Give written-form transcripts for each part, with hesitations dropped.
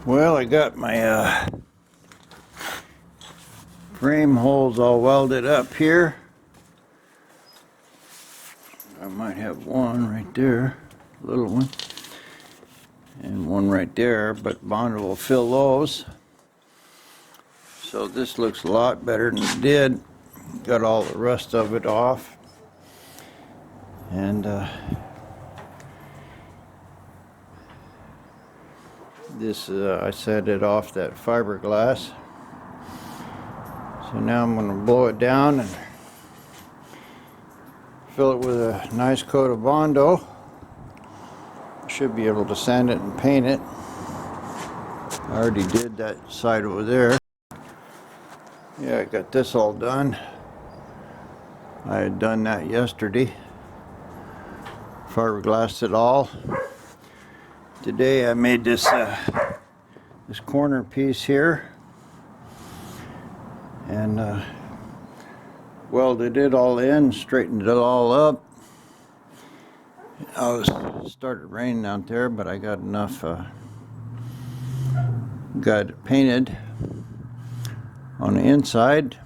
Well, I got my frame holes all welded up here. I might have one right there, a little one, and one right there, but Bond will fill those. So this looks a lot better than it did. Got all the rust of it off. And this, I set it off that fiberglass. So now I'm going to blow it down and fill it with a nice coat of Bondo. Should be able to sand it and paint it. I already did that side over there. Yeah, I got this all done. I had done that yesterday. Fiberglassed it all. Today I made this this corner piece here and welded it all in, straightened it all up. It started raining out there, but I got enough got it painted on the inside.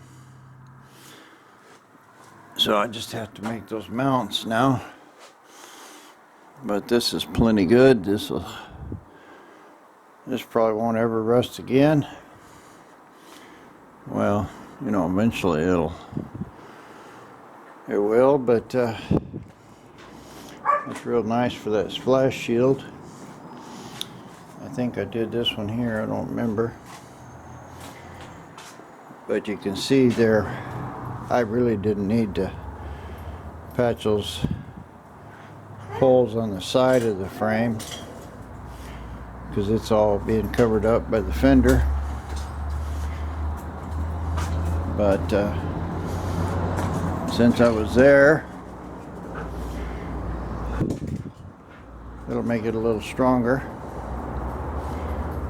So I just have to make those mounts now. But this is plenty good. This probably won't ever rust again. Well, you know, eventually it will, but it's real nice for that splash shield. I think I did this one here, I don't remember. But you can see there, I really didn't need to patch those holes on the side of the frame because it's all being covered up by the fender. But since I was there, it'll make it a little stronger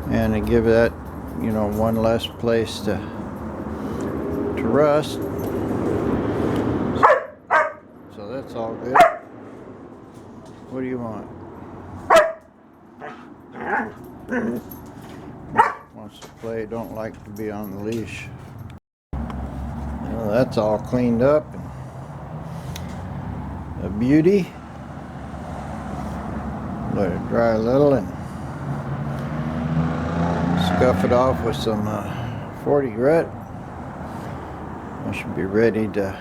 and to give that, you know, one less place to rust. So that's all good. What do you want? Wants to play, don't like to be on the leash. Well, that's all cleaned up. A beauty. Let it dry a little and scuff it off with some 40 grit. I should be ready to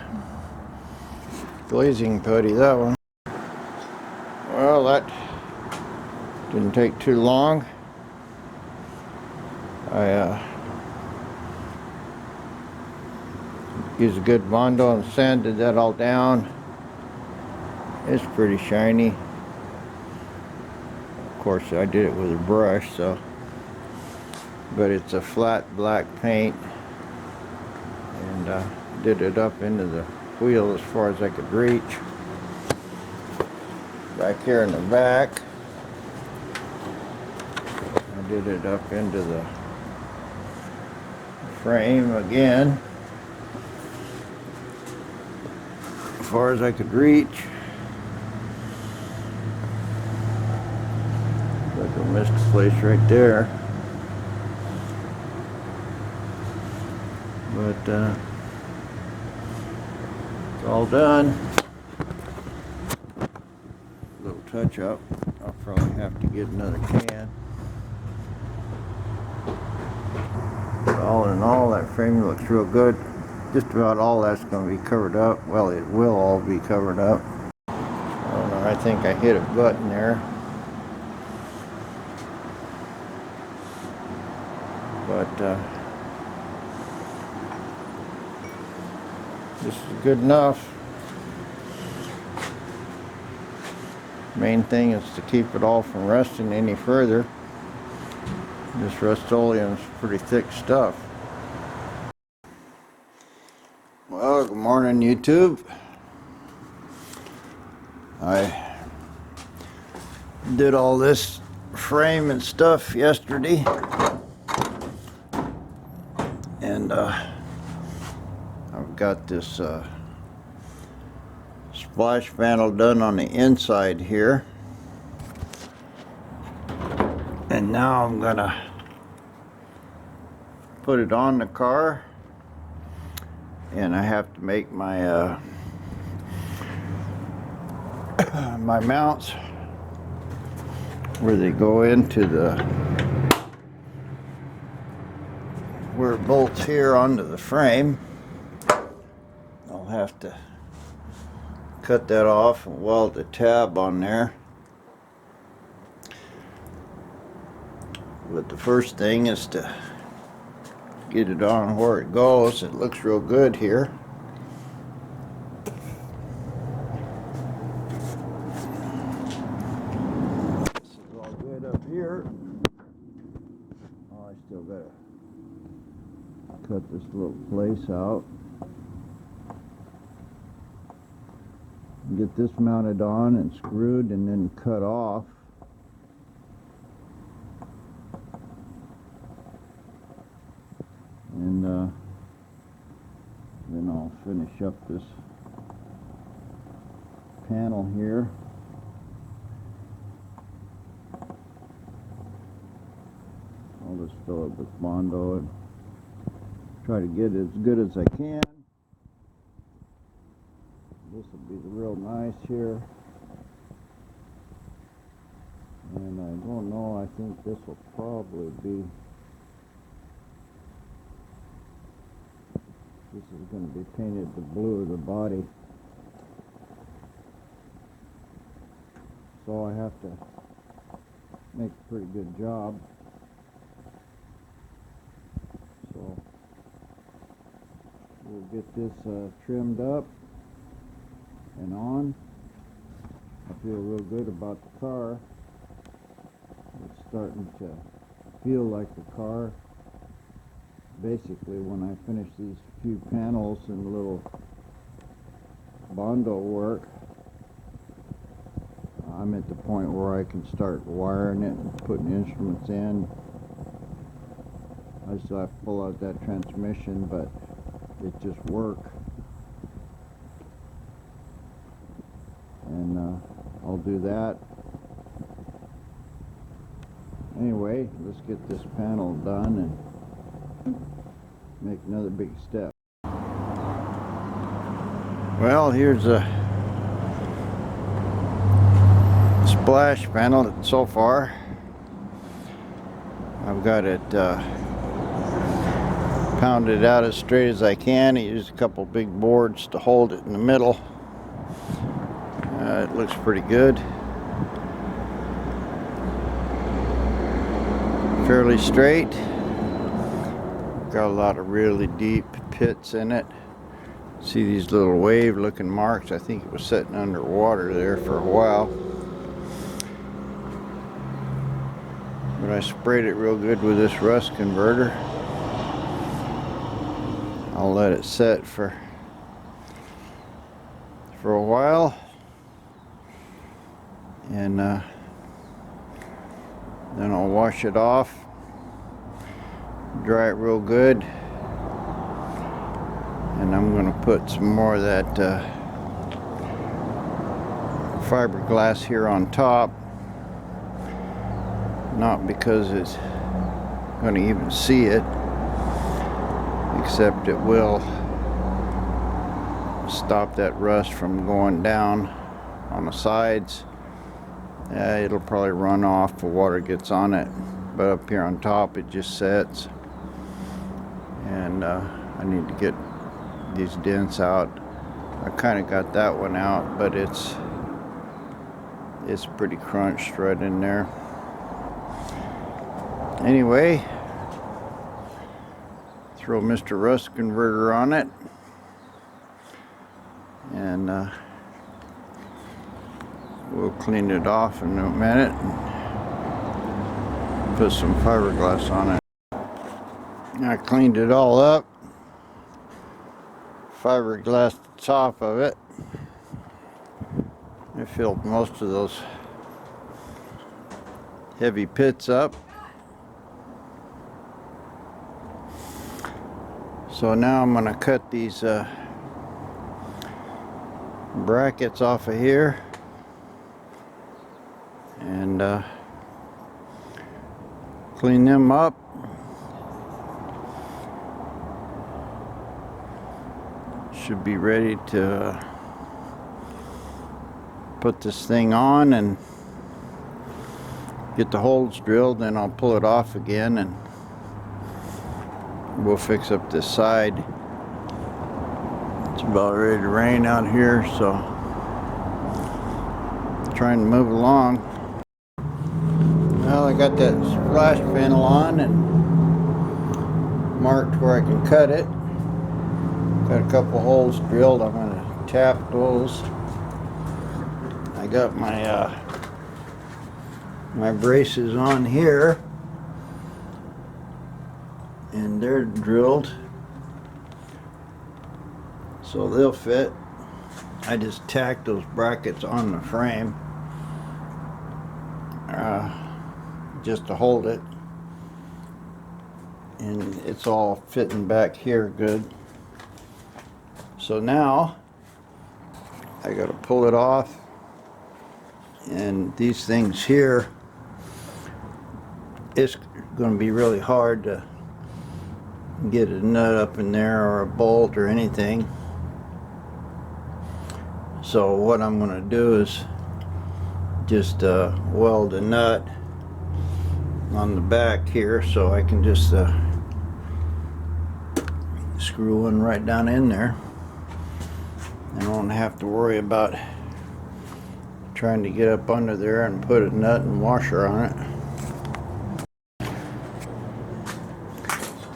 glazing putty that one. Well, that didn't take too long. I used a good Bondo and sanded that all down. It's pretty shiny. Of course, I did it with a brush, so. But it's a flat black paint, and did it up into the wheel as far as I could reach. Back here in the back, I did it up into the frame again, as far as I could reach. Like I missed a place right there, but it's all done. Little touch up. I'll probably have to get another can. But all in all, that frame looks real good. Just about all that's going to be covered up. Well, it will all be covered up. I don't know, I think I hit a button there. But this is good enough. Main thing is to keep it all from rusting any further. This Rust-Oleum is pretty thick stuff. Well, good morning, YouTube. I did all this frame and stuff yesterday, and I've got this splash panel done on the inside here, and now I'm gonna put it on the car, and I have to make my my mounts where they go into where it bolts here onto the frame. I'll have to cut that off and weld the tab on there. But the first thing is to get it on where it goes. It looks real good here. This is all good up here. Oh, I still gotta cut this little place out. Get this mounted on and screwed and then cut off. And then I'll finish up this panel here. I'll just fill it with Bondo and try to get it as good as I can. This will be real nice here. And I don't know, I think this will probably be, this is going to be painted the blue of the body. So I have to make a pretty good job. So we'll get this trimmed up and on. I feel real good about the car. It's starting to feel like the car. Basically, when I finish these few panels and a little Bondo work, I'm at the point where I can start wiring it and putting instruments in. I still have to pull out that transmission, but it just works. And I'll do that. Anyway, let's get this panel done and make another big step. Well, here's a splash panel so far. I've got it pounded out as straight as I can. I used a couple big boards to hold it in the middle. It looks pretty good. Fairly straight. Got a lot of really deep pits in it. See these little wave looking marks? I think it was sitting underwater there for a while. But I sprayed it real good with this rust converter. I'll let it set for a while. And then I'll wash it off, dry it real good, and I'm going to put some more of that fiberglass here on top, not because it's going to even see it, except it will stop that rust from going down on the sides. It'll probably run off if the water gets on it, but up here on top it just sets. And I need to get these dents out. I kind of got that one out, but it's pretty crunched right in there. Anyway, throw Mr. Rust Converter on it, and we'll clean it off in a minute and put some fiberglass on it. I cleaned it all up. Fiberglass the top of it. I filled most of those heavy pits up. So now I'm going to cut these brackets off of here and clean them up, should be ready to put this thing on and get the holes drilled. Then I'll pull it off again and we'll fix up this side. It's about ready to rain out here, so trying to move along. Well, I got that splash panel on and marked where I can cut it. Got a couple holes drilled. I'm going to tap those. I got my my braces on here, and they're drilled, so they'll fit. I just tacked those brackets on the frame just to hold it, and it's all fitting back here good. So now I got to pull it off, and these things here, it's going to be really hard to get a nut up in there or a bolt or anything. So what I'm going to do is just weld a nut on the back here, so I can just screw one right down in there. I don't have to worry about trying to get up under there and put a nut and washer on it.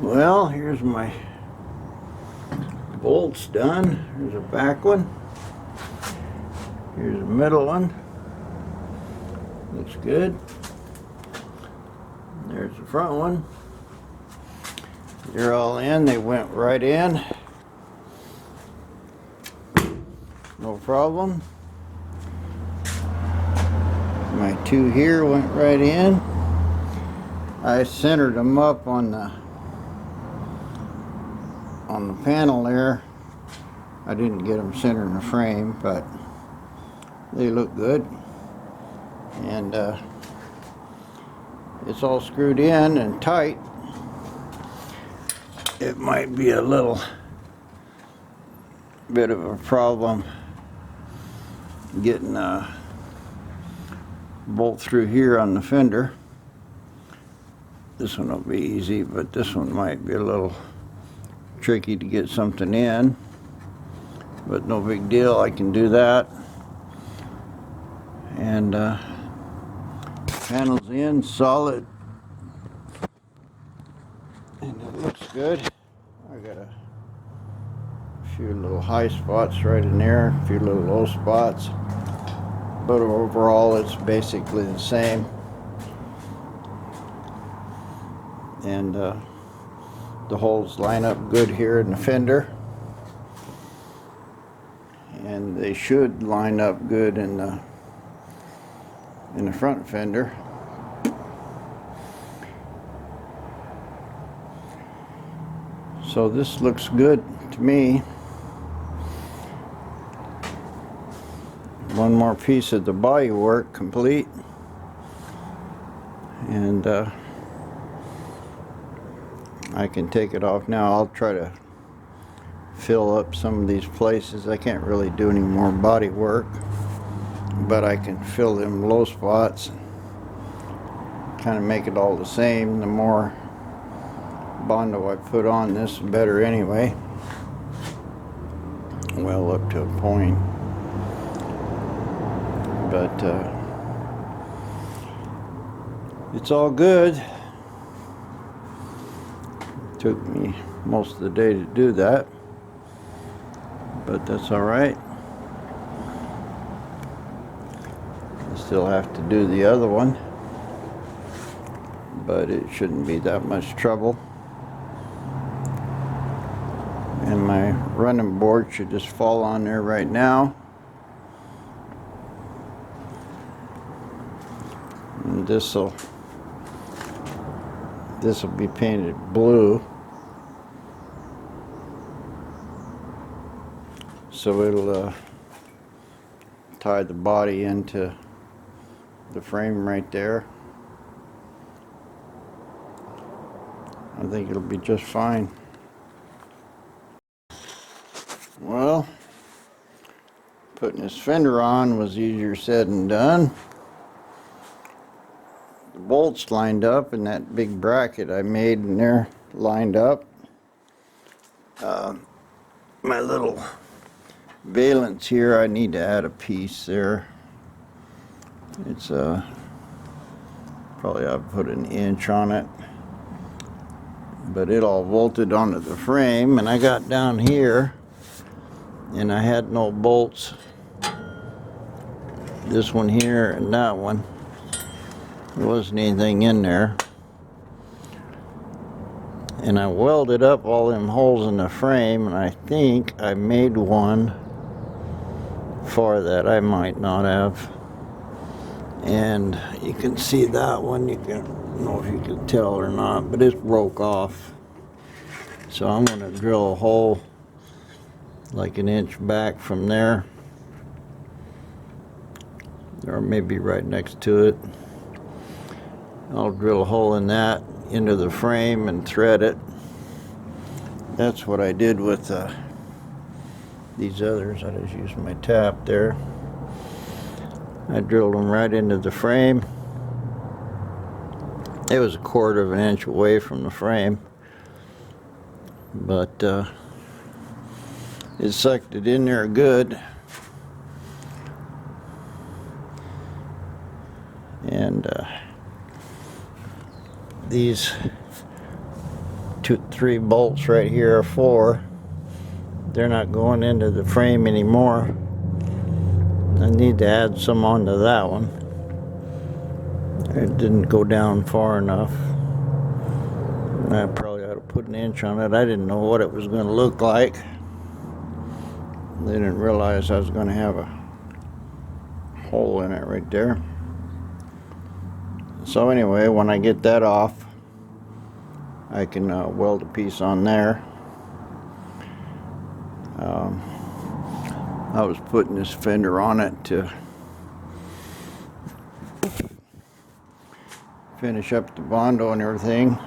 Well, here's my bolts done. Here's a back one. Here's the middle one. Looks good. There's the front one. They're all in. They went right in. No problem. My two here went right in. I centered them up on the panel there. I didn't get them centered in the frame, but they look good. And it's all screwed in and tight. It might be a little bit of a problem getting a bolt through here on the fender. This one will be easy, but this one might be a little tricky to get something in, but no big deal, I can do that. And panel's in solid, and it looks good. I got a few little high spots right in there, a few little low spots, but overall it's basically the same. And the holes line up good here in the fender, and they should line up good in the front fender. So this looks good to me. One more piece of the body work complete, and I can take it off now. I'll try to fill up some of these places. I can't really do any more body work, but I can fill them low spots, kind of make it all the same. The more Bondo I put on this, the better anyway. Well, up to a point. But it's all good. Took me most of the day to do that, but that's all right. I still have to do the other one, but it shouldn't be that much trouble. And my running board should just fall on there right now. And this'll be painted blue, so it'll tie the body into the frame right there. I think it'll be just fine. Well, putting this fender on was easier said than done. The bolts lined up and that big bracket I made in there lined up. My little valence here, I need to add a piece there. It's probably I'll put an inch on it, but it all bolted onto the frame, and I got down here and I had no bolts, this one here and that one. There wasn't anything in there, and I welded up all them holes in the frame, and I think I made one for that. I might not have. And you can see that one. You can, I don't know if you can tell or not, but it broke off. So I'm going to drill a hole like an inch back from there, or maybe right next to it. I'll drill a hole in that into the frame and thread it. That's what I did with these others. I just used my tap there. I drilled them right into the frame. It was 1/4 of an inch away from the frame, but it sucked it in there good. And these 3 bolts right here are 4. They're not going into the frame anymore. I need to add some onto that one. It didn't go down far enough. I probably ought to put an inch on it. I didn't know what it was going to look like. I didn't realize I was going to have a hole in it right there. So anyway, when I get that off, I can weld a piece on there. I was putting this fender on it to finish up the Bondo and everything.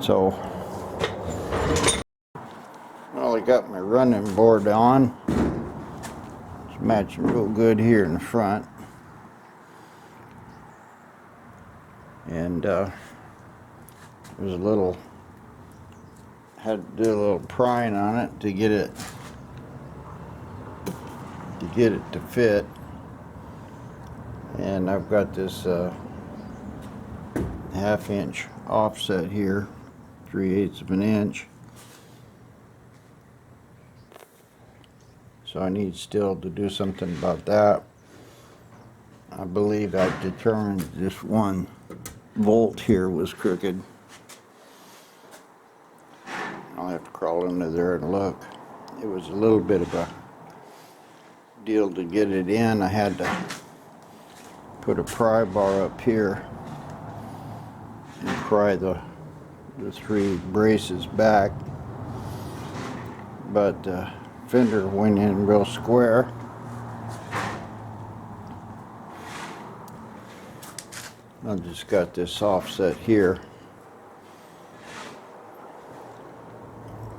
So, well, I got my running board on. It's matching real good here in the front. And there's a little, had to do a little prying on it to get it to fit. And I've got this 1/2 inch offset here, 3/8 of an inch. So I need still to do something about that. I believe I've determined this one bolt here was crooked. I'll have to crawl into there and look. It was a little bit of a deal to get it in. I had to put a pry bar up here and pry the 3 braces back, but the fender went in real square. I've just got this offset here.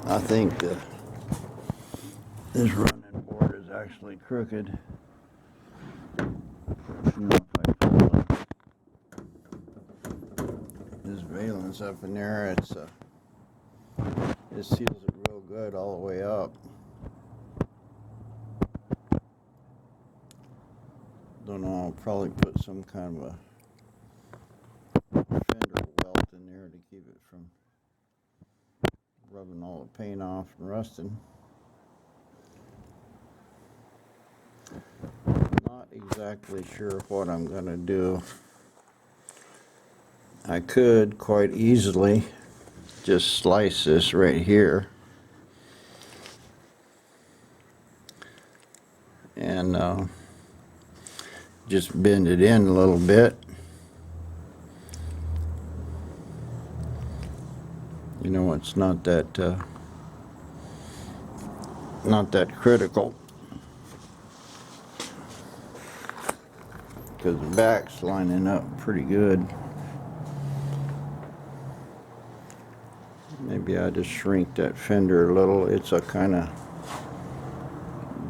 I think that this running board is actually crooked. You know, if I pull this valence up in there, it seals it real good all the way up. Don't know, I'll probably put some kind of a fender welt in there to keep it from rubbing all the paint off and rusting. Not exactly sure what I'm going to do. I could quite easily just slice this right here and just bend it in a little bit. You know, it's not that critical, because the back's lining up pretty good. Maybe I just shrink that fender a little. It's a kind of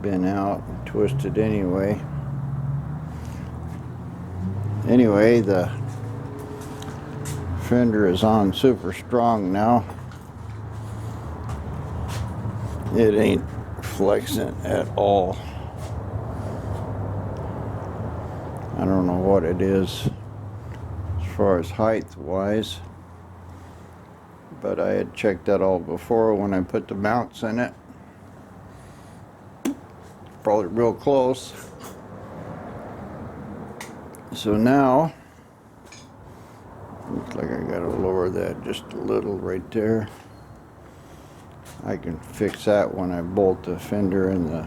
been out and twisted anyway. Anyway, the fender is on super strong now. It ain't flexing at all. I don't know what it is as far as height wise, but I had checked that all before when I put the mounts in it. Probably real close. So now, looks like I gotta lower that just a little right there. I can fix that when I bolt the fender and the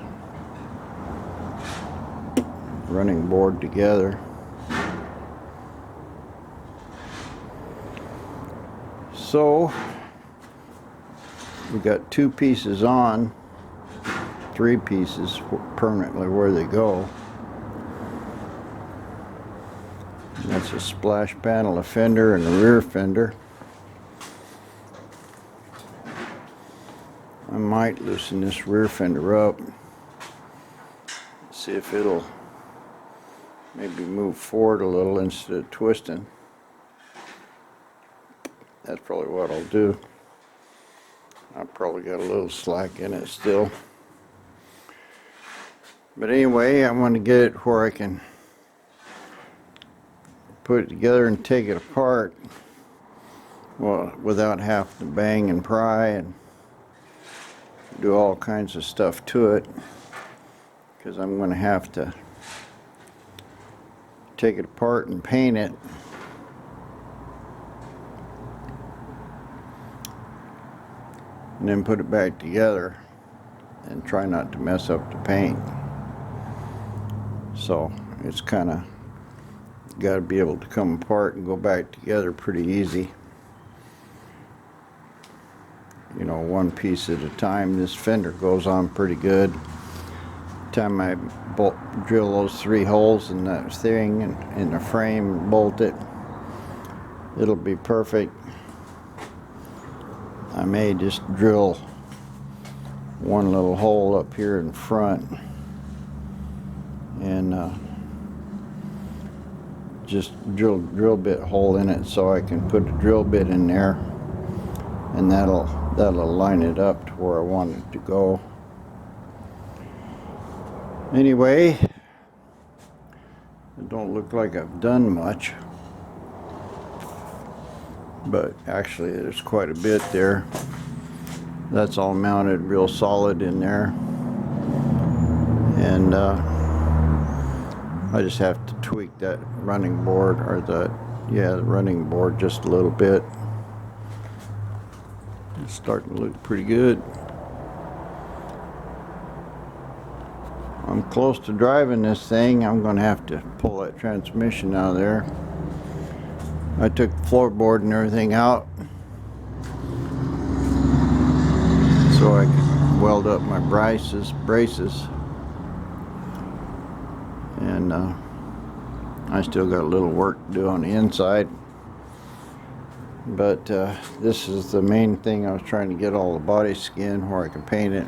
running board together. So we got 2 pieces on, 3 pieces permanently where they go. And that's a splash panel, a fender, and a rear fender. I might loosen this rear fender up, see if it'll maybe move forward a little instead of twisting. That's probably what I'll do. I've probably got a little slack in it still. But anyway, I want to get it where I can put it together and take it apart, well, without having to bang and pry and do all kinds of stuff to it, because I'm going to have to take it apart and paint it. And then put it back together and try not to mess up the paint. So it's kind of got to be able to come apart and go back together pretty easy. You know, one piece at a time. This fender goes on pretty good. Time I drill those 3 holes in that thing and in the frame and bolt it, it'll be perfect. I may just drill one little hole up here in front and just drill bit hole in it so I can put a drill bit in there, and that'll line it up to where I want it to go. Anyway, it don't look like I've done much, but actually there's quite a bit there. That's all mounted real solid in there, and I just have to tweak that running board, or the running board just a little bit. It's starting to look pretty good. I'm close to driving this thing. I'm going to have to pull that transmission out of there. I took the floorboard and everything out so I could weld up my braces. And I still got a little work to do on the inside. But this is the main thing. I was trying to get all the body skin where I can paint it.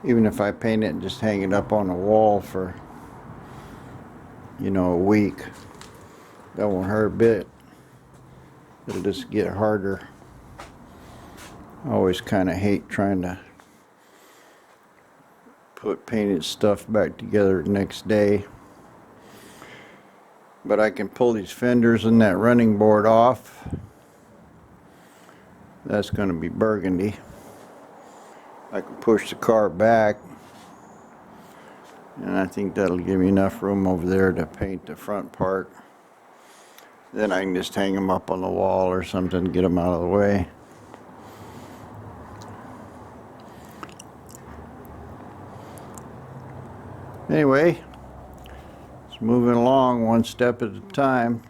Even if I paint it and just hang it up on the wall for, you know, a week, that won't hurt a bit. It'll just get harder. I always kind of hate trying to put painted stuff back together the next day. But I can pull these fenders and that running board off. That's going to be burgundy. I can push the car back, and I think that'll give me enough room over there to paint the front part. Then I can just hang them up on the wall or something, get them out of the way. Anyway, it's moving along one step at a time.